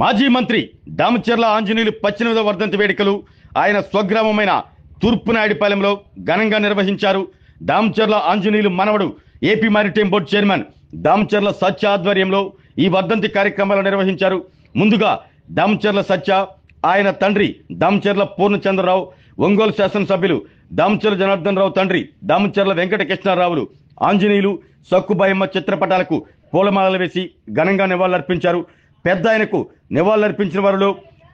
మాజీ మంత్రి దామచర్ల ఆంజనేయులు 18వ వర్ధంతి వేడుకలు ఆయన స్వగ్రామమైన తూర్పునాయుడిపాలెంలో ఘనంగా నిర్వహించారు. దామచర్ల ఆంజనేయులు మనవడు AP maritime board chairman Damacharla Satya ఆధ్వర్యంలో ఈ వర్ధంతి కార్యక్రమాలు నిర్వహించారు. ముందుగా దామచర్ల సత్య, ఆయన తండ్రి దామచర్ల పూర్ణచంద్రరావు, ఒంగోలు శాసనసభ్యులు దామచర్ల జనార్దన్ రావు తండ్రి దామచర్ల వెంకటకృష్ణారావులు ఆంజనేయులు సక్కుబాయమ్మ చిత్రపటాలకు పూలమాలలు వేసి ఘనంగా నివాళులర్పించారు. పెద్ద ఆయనకు నివాళులర్పించిన వారిలో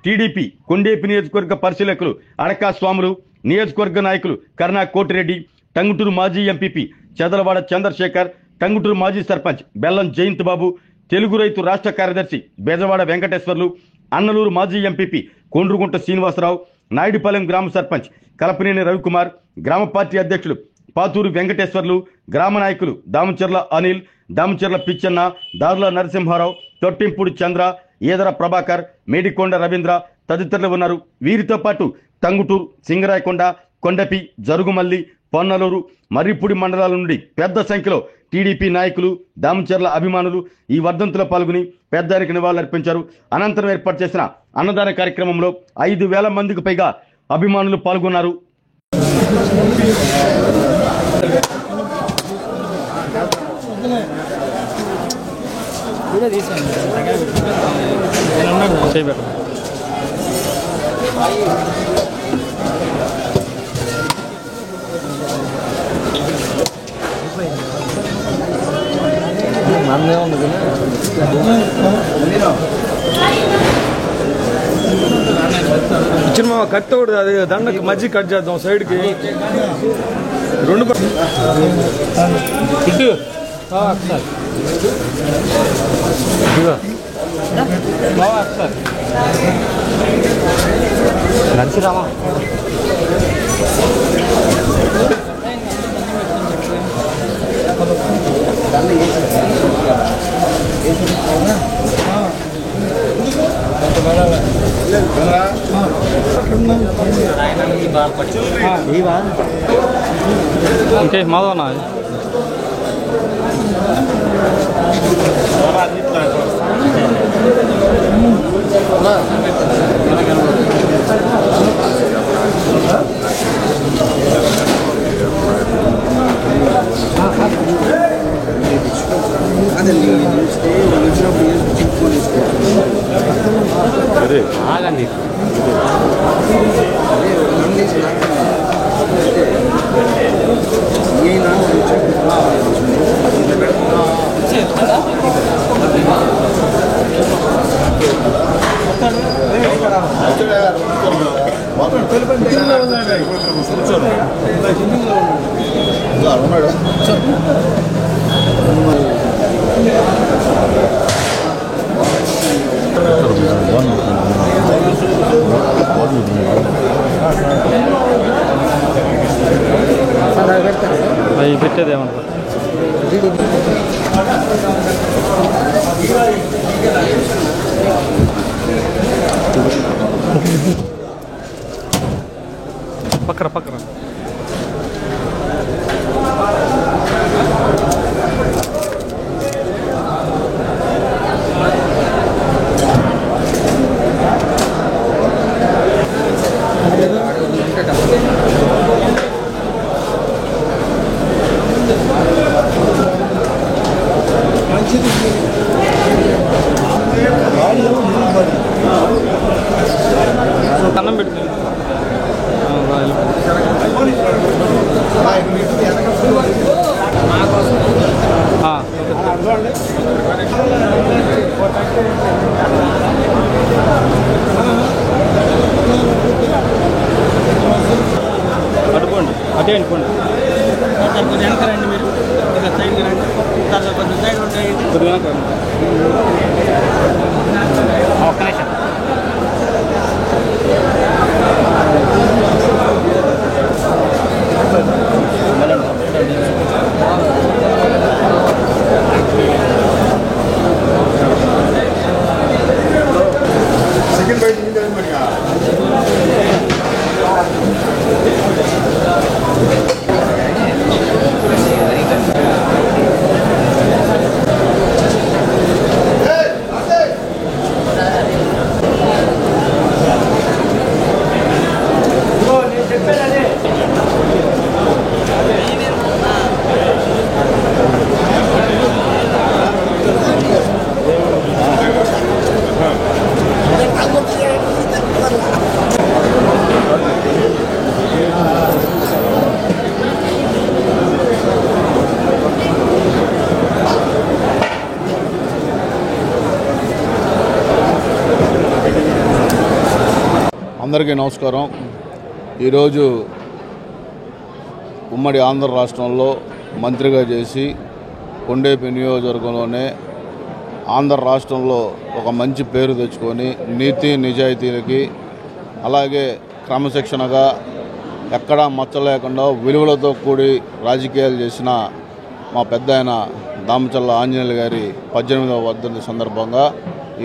టీడీపీ కొండేపి నియోజకవర్గ పరిశీలకులు అడకా స్వాములు, నియోజకవర్గ నాయకులు కర్ణా కోటిరెడ్డి, టంగుటూరు మాజీ ఎంపీపీ చెదలవాడ చంద్రశేఖర్, టంగుటూరు మాజీ సర్పంచ్ బెల్లం జయంత్ బాబు, తెలుగు రైతు రాష్ట్ర కార్యదర్శి బెజవాడ వెంకటేశ్వర్లు, అన్నలూరు మాజీ ఎంపీపీ కొండ్రుగుంట శ్రీనివాసరావు, నాయుడుపాలెం గ్రామ సర్పంచ్ కలపనేని రవికుమార్, గ్రామ పార్టీ అధ్యక్షులు పాతూరు వెంకటేశ్వర్లు, గ్రామ నాయకులు దామచర్ల అనిల్, దామచర్ల పిచ్చన్న, దారుల నరసింహారావు, తొట్టింపూడి చంద్ర, ఈదర ప్రభాకర్, మేడికొండ రవీంద్ర తదితరులు ఉన్నారు. వీరితో పాటు టంగుటూరు, సింగరాయకొండ, కొండపి, జరుగుమల్లి, పొన్నలూరు, మర్రిపూడి మండలాల నుండి పెద్ద సంఖ్యలో టీడీపీ నాయకులు, దామచర్ల అభిమానులు ఈ వర్ధంతిలో పాల్గొని పెద్దానికి నివాళులర్పించారు. అనంతరం ఏర్పాటు చేసిన అన్నదాన కార్యక్రమంలో 5,000 మందికి పైగా అభిమానులు పాల్గొన్నారు. చిన్న కట్ కూడా అది దండకి మధ్య కట్ చేద్దాం సైడ్కి రెండు నడిచిరామా ఇంకే మాధవనా ఆగండి అవి పెట్టేదేమంటారు పక్కన పక్కన అన్నం పెడుతుంది అటుకోండి అటే అనుకోండి వెనకరండి మీరు సైడ్ రండి కొంచెం సైడ్ ఉంటాయి కొద్దిగా ఒక్క నిమిషం సెకండ్ బయట అందరికీ నమస్కారం. ఈరోజు ఉమ్మడి ఆంధ్ర రాష్ట్రంలో మంత్రిగా చేసి కొండేపి నియోజకవర్గంలోనే ఆంధ్ర రాష్ట్రంలో ఒక మంచి పేరు తెచ్చుకొని నీతి నిజాయితీలకి అలాగే క్రమశిక్షణగా ఎక్కడా మచ్చ లేకుండా విలువలతో కూడి రాజకీయాలు చేసిన మా పెద్ద ఆయన దామచర్ల ఆంజనేయులు గారి 18వ వర్ధంతి సందర్భంగా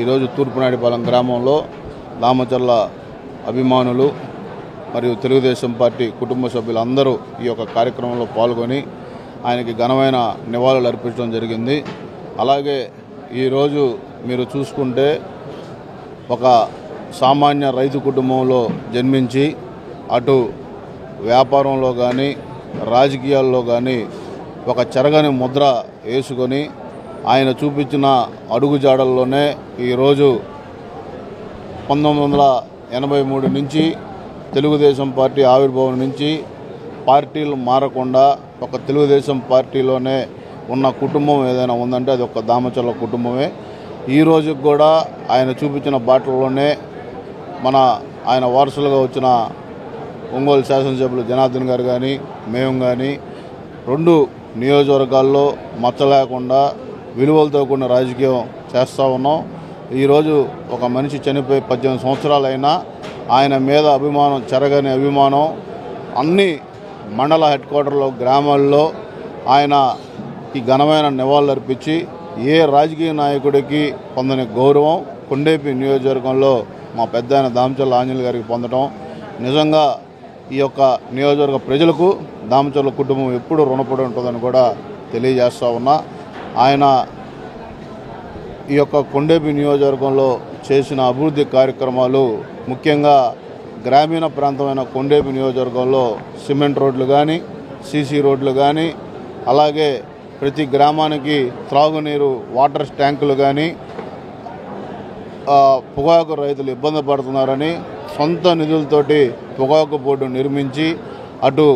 ఈరోజు తూర్పునాడిపాలెం గ్రామంలో దామచర్ల అభిమానులు మరియు తెలుగుదేశం పార్టీ కుటుంబ సభ్యులందరూ ఈ యొక్క కార్యక్రమంలో పాల్గొని ఆయనకి ఘనమైన నివాళులు అర్పించడం జరిగింది. అలాగే ఈరోజు మీరు చూసుకుంటే ఒక సామాన్య రైతు కుటుంబంలో జన్మించి అటు వ్యాపారంలో కానీ రాజకీయాల్లో కానీ ఒక చెరగని ముద్ర వేసుకొని ఆయన చూపించిన అడుగుజాడల్లోనే ఈరోజు 1983 నుంచి తెలుగుదేశం పార్టీ ఆవిర్భావం నుంచి పార్టీలు మారకుండా ఒక తెలుగుదేశం పార్టీలోనే ఉన్న కుటుంబం ఏదైనా ఉందంటే అది ఒక దామచర్ల కుటుంబమే. ఈ రోజుకి కూడా ఆయన చూపించిన బాటలోనే ఆయన వారసులుగా వచ్చిన ఒంగోలు శాసనసభ్యులు జనార్దన్ గారు కానీ మేము కానీ 2 నియోజకవర్గాల్లో మచ్చ లేకుండా విలువలతో కూడిన రాజకీయం చేస్తూ ఉన్నాం. ఈరోజు ఒక మనిషి చనిపోయి 18 సంవత్సరాలైనా ఆయన మీద అభిమానం, చెరగని అభిమానం అన్ని మండల హెడ్ క్వార్టర్లో గ్రామాల్లో ఆయనకి ఘనమైన నివాళులు అర్పించి ఏ రాజకీయ నాయకుడికి పొందని గౌరవం కొండేపి నియోజకవర్గంలో మా పెద్ద ఆయన దామచర్ల ఆంజనేయులు గారికి పొందడం నిజంగా ఈ యొక్క నియోజకవర్గ ప్రజలకు దామచర్ల కుటుంబం ఎప్పుడు రుణపడి ఉంటుందని కూడా తెలియజేస్తూ ఉన్నా. ఆయన ఈ యొక్క కొండేపి నియోజకవర్గంలో చేసిన అభివృద్ధి కార్యక్రమాలు ముఖ్యంగా గ్రామీణ ప్రాంతమైన కొండేపి నియోజకవర్గంలో సిమెంట్ రోడ్లు కానీ సీసీ రోడ్లు కానీ అలాగే ప్రతి గ్రామానికి త్రాగునీరు వాటర్ ట్యాంకులు కానీ పొగాకు రైతులు ఇబ్బంది పడుతున్నారని సొంత నిధులతోటి పొగాకు బోర్డు నిర్మించి అటు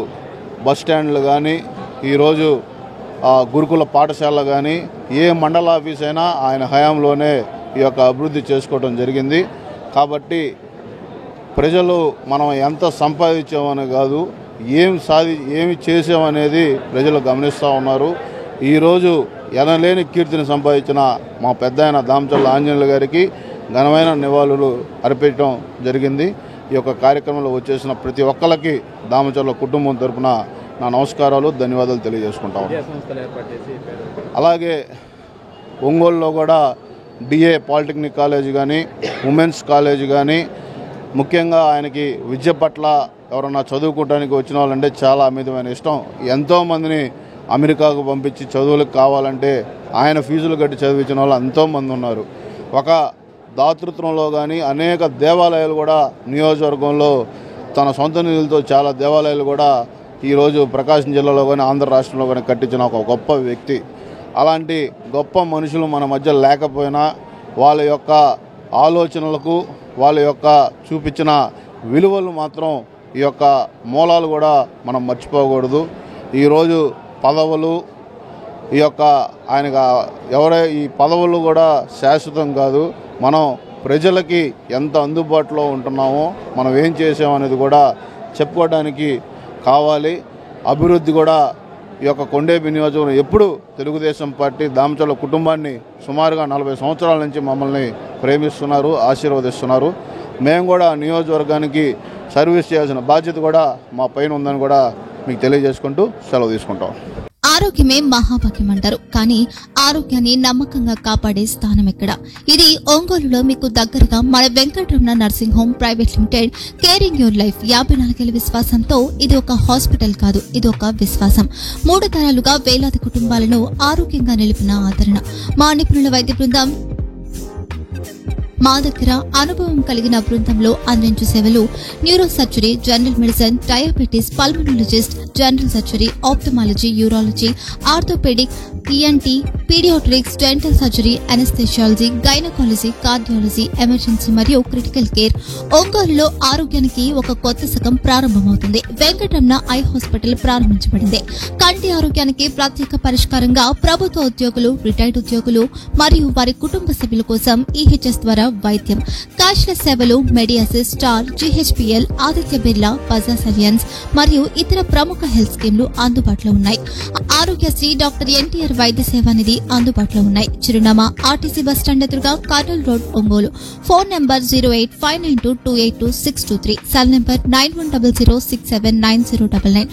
బస్ స్టాండ్లు కానీ ఈరోజు గురుకుల పాఠశాల కానీ ఏ మండల ఆఫీస్ అయినా ఆయన హయాంలోనే ఈ యొక్క అభివృద్ధి చేసుకోవడం జరిగింది. కాబట్టి ప్రజలు మనం ఎంత సంపాదించామని కాదు ఏమి చేసామనేది ప్రజలు గమనిస్తూ ఉన్నారు. ఈరోజు ఎనలేని కీర్తిని సంపాదించిన మా పెద్ద ఆయన దామచర్ల ఆంజనేయులు గారికి ఘనమైన నివాళులు అర్పించడం జరిగింది. ఈ యొక్క కార్యక్రమంలో వచ్చేసిన ప్రతి ఒక్కరికి దామచర్ల కుటుంబం తరపున నా నమస్కారాలు, ధన్యవాదాలు తెలియజేసుకుంటాము. అలాగే ఒంగోలులో కూడా డిఏ పాలిటెక్నిక్ కాలేజ్ కానీ ఉమెన్స్ కాలేజ్ కానీ ముఖ్యంగా ఆయనకి విద్య పట్ల ఎవరన్నా చదువుకోవడానికి వచ్చిన వాళ్ళంటే చాలా అమితమైన ఇష్టం. ఎంతోమందిని అమెరికాకు పంపించి చదువులకు కావాలంటే ఆయన ఫీజులు కట్టి చదివించిన వాళ్ళు ఎంతోమంది ఉన్నారు. ఒక దాతృత్వంలో కానీ అనేక దేవాలయాలు కూడా నియోజకవర్గంలో తన సొంత నిధులతో చాలా దేవాలయాలు కూడా ఈరోజు ప్రకాశం జిల్లాలో కానీ ఆంధ్ర రాష్ట్రంలో కానీ కట్టించిన ఒక గొప్ప వ్యక్తి. అలాంటి గొప్ప మనుషులు మన మధ్య లేకపోయినా వాళ్ళ యొక్క ఆలోచనలకు వాళ్ళ యొక్క చూపించిన విలువలు మాత్రం ఈ యొక్క మూలాలు కూడా మనం మర్చిపోకూడదు. ఈరోజు పదవులు ఈ యొక్క ఈ పదవులు కూడా శాశ్వతం కాదు. మనం ప్రజలకి ఎంత అందుబాటులో ఉంటున్నామో మనం ఏం చేసామనేది కూడా చెప్పుకోవడానికి కావాలి. అభివృద్ధి కూడా ఈ యొక్క కొండేపి నియోజకవర్గం ఎప్పుడు తెలుగుదేశం పార్టీ దామచర్ల కుటుంబాన్ని సుమారుగా 40 సంవత్సరాల నుంచి మమ్మల్ని ప్రేమిస్తున్నారు, ఆశీర్వదిస్తున్నారు. మేము కూడా నియోజకవర్గానికి సర్వీస్ చేయాల్సిన బాధ్యత కూడా మా పైన ఉందని కూడా మీకు తెలియజేసుకుంటూ సెలవు తీసుకుంటాం. ఆరోగ్యమే మహాభాగ్యం అంటారు, కానీ ఆరోగ్యాన్ని నమ్మకంగా కాపాడే స్థానం ఎక్కడ? ఇది ఒంగోలులో మీకు దగ్గరగా మన Venkataramana nursing home private limited caring your life 54 ఏళ్ల విశ్వాసంతో ఇది ఒక హాస్పిటల్ కాదు, ఇది ఒక విశ్వాసం. 3 తరాలుగా వేలాది కుటుంబాలను ఆరోగ్యంగా నిలిపిన ఆదరణ. మా నిపుణుల వైద్య బృందం మా దగ్గర అనుభవం కలిగిన బృందంలో అందించే సేవలు neuro surgery, general medicine, diabetes, pulmonologist, general surgery, ophthalmology, urology, orthopaedic, ENT, paediatrics, dental surgery, anaesthesiology, gynaecology, cardiology, emergency మరియు క్రిటికల్ కేర్. ఒంగోలులో ఆరోగ్యానికి ఒక కొత్త శకం ప్రారంభమవుతుంది. వెంకటరమణ ఐ హాస్పిటల్ ప్రారంభించబడింది. కంటి ఆరోగ్యానికి ప్రత్యేక పరిష్కారంగా ప్రభుత్వ ఉద్యోగులు, రిటైర్డ్ ఉద్యోగులు మరియు వారి కుటుంబ సభ్యుల కోసం EHS ద్వారా వైద్యం, క్యాష్లెస్ సేవలు, Mediassist, star, GHPL, Aditya Birla, Bajaj Allianz మరియు ఇతర ప్రముఖ హెల్త్ స్కీమ్లు అందుబాటులో ఉన్నాయి. ఆరోగ్యశ్రీ, డాక్టర్ NTR వైద్య సేవా నిధి అందుబాటులో ఉన్నాయి. చిరునామా ఆర్టీసీ బస్టాండ్ ఎదురుగా, Kurnool road, Ongole. Phone number 08592282623, cell number 9100679099.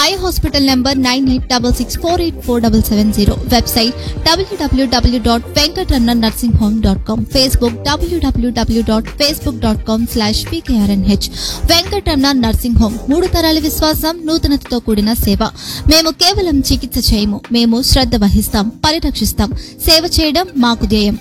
Eye hospital number 9866484770. Website www.venkatramannursing.com. Facebook www.facebook.com/pkrnh. Venkataramana nursing home, 3 తరాల విశ్వాసం, నూతనతతో కూడిన సేవ. మేము కేవలం చికిత్స చేయము, మేము శ్రద్ధ వహిస్తాం, పరిరక్షిస్తాం. సేవ చేయడం మాకు ధ్యేయం.